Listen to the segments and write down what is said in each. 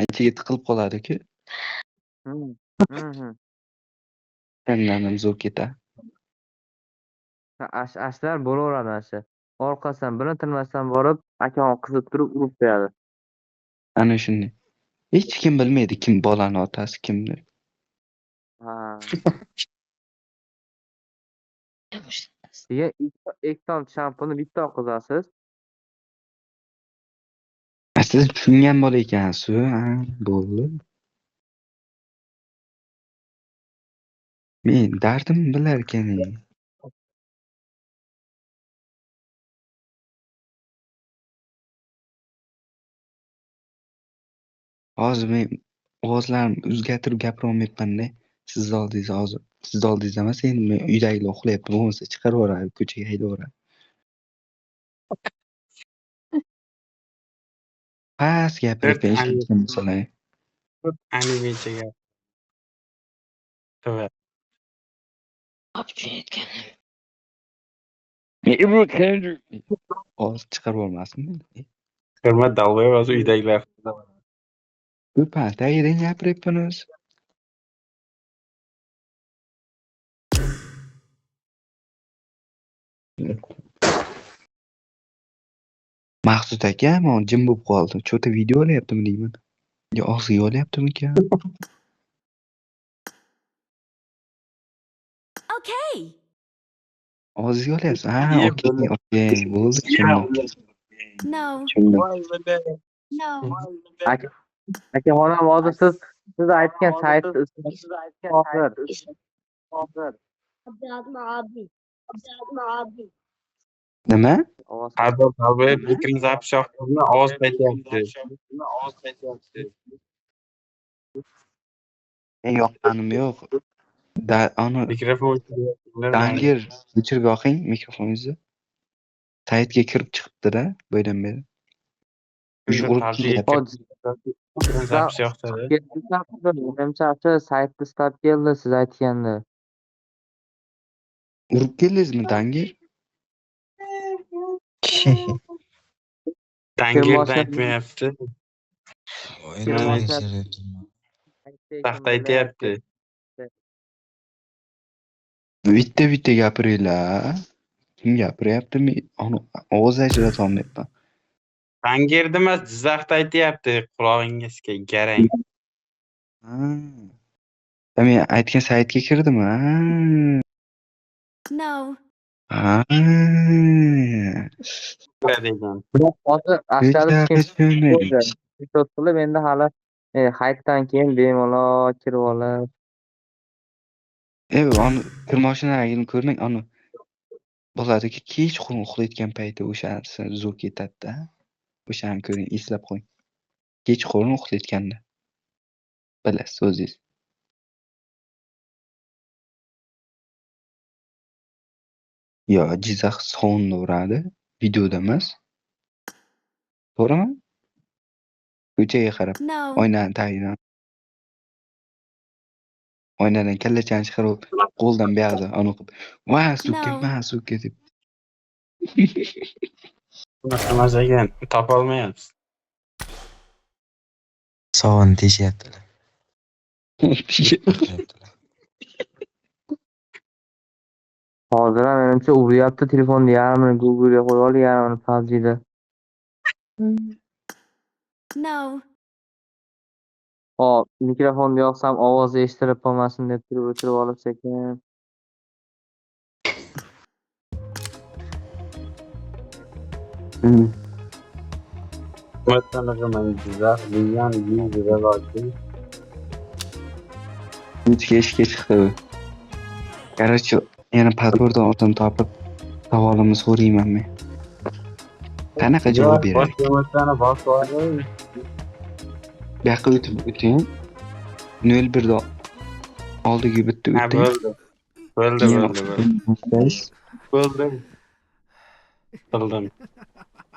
ichiga tiqilib qoladi-ku. Tanlanim zo'r ketadi. Ashlar bo'laveradi ashi. Orqasidan birini tilmasdan borib, akam qizib turib urib qo'yadi. Ana shunday. Hech kim bilmaydi kim bolani otasi kimdir. Ha. Ikkita shampuni bitta oqizasiz. Siz tushungan bola ekansiz, ha, bo'ldi. Men dardimni bilar ekan. Hozir men ovozlarimni o'zgartirib gapira olmayapman-da. Siz oldingizda emas, endi men uydagilar uxlayapti, bo'lmasa chiqarib yuboradi, ko'chaga haydab yuboradi. Past gapiryapman, eshitgan bo'lsalar. Animecha gap. To'g'ri. Hozir chiqarib yubormasin. Hurmat dalvoy o'zi uydagilar. Bu tagidan gapiryapman o'zi. Maqsud aka, men jim bo'lib qoldim. Cho'ta video olyaptimi deyman. Yo, og'ziga olyaptimikan? Okay. Og'ziga olyapsiz. Ha, okey, bo'ldi. No. No. Aka xolam hozir siz aytgan saytni Nima? Dalvoy fikrini zapish yoqtirni ovoz qaytyapti. Yoqqanim yo'q. Ana Mikrofon Dangir o'chirib yoqing mikrofoningizni. Saytga kirib chiqibdi-da, boydan beri. zapish yoqtirdi. Menimcha saytni start keldi siz aytganda. Urib keldingizmi, Dangir? Tangirdan aytmayapti. Taxt aytyapti. Bitta gapiringlar. Kim gapiryapti? Men ovoz ajrata olmayapman. Tangirda emas, Jizzaxda aytyapti qulog'ingizga garang. Men aytgan saytga kirdimi? No. degan. Hozir ashlarni endi hali haytdan keyin bemalol kirib olib. Onu kirmoshinaligini ko'rmang, onu bo'ladiki, kechqurun uxlayotgan payti o'shasi zo'r ketadi-da. O'shani ko'ring, eslab qo'ying. Kechqurun uxlayotganda. Bilasiz o'zingiz. Yo, Jizzax sovunni uradi, videoda emas. To'g'rimi? Ko'chaga qarab, No. oynani tagidan. Oynadan kallachani chiqarib, qo'ldan buyog'ida uni qilib, "Va, suka" deb. Bunaqa mazaga topolmayapsiz. Sovun teshyaptilar. Hozir ham menimcha uryapti telefonni yarmini Google'ga qo'yib olib, yarmini PUBG'da. No. Hop, mikrofonni yoqsam ovozi eshitilib qolmasin deb turib o'chirib olib sekin. Matanaman Jizzax degan videoda borki. Kechga chiqdi. Короче, yana pasportdan otini topib, savolimni so'rayman men. Qanaqa javob beray? Boshqalarni bosib Bu yoqqa o'ting. 01da oldiga bitta o'ting. Bo'ldi. Bildim.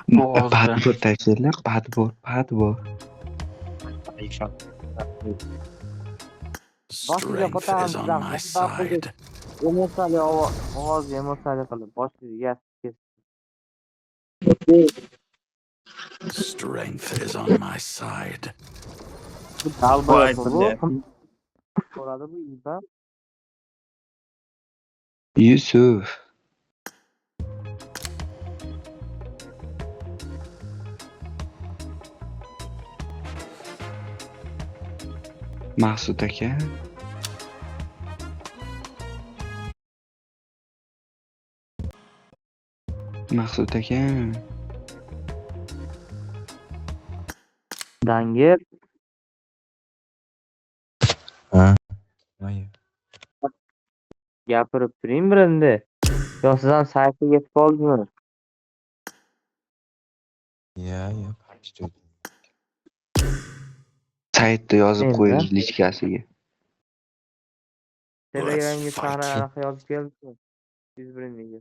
Pasport tashlaylar, pasport. Strength is on my side. Emotsiyali ovoz qilib boshiga Strength is on my side. Dalba Voy, yo'qmi bu? billahi. Kim so'radi bu yuzdan? Yusuf. Maqsud aka. Maqsud aka. Dangir. Ha. Voy. Gapirib turing bir endi. Yo siz ham saytga yetib qoldingmi? Ya, parcha Saytda yozib Endi qo'ying lichkasiga. Telegramga sahra anaqa yozib keldi. 101 nega.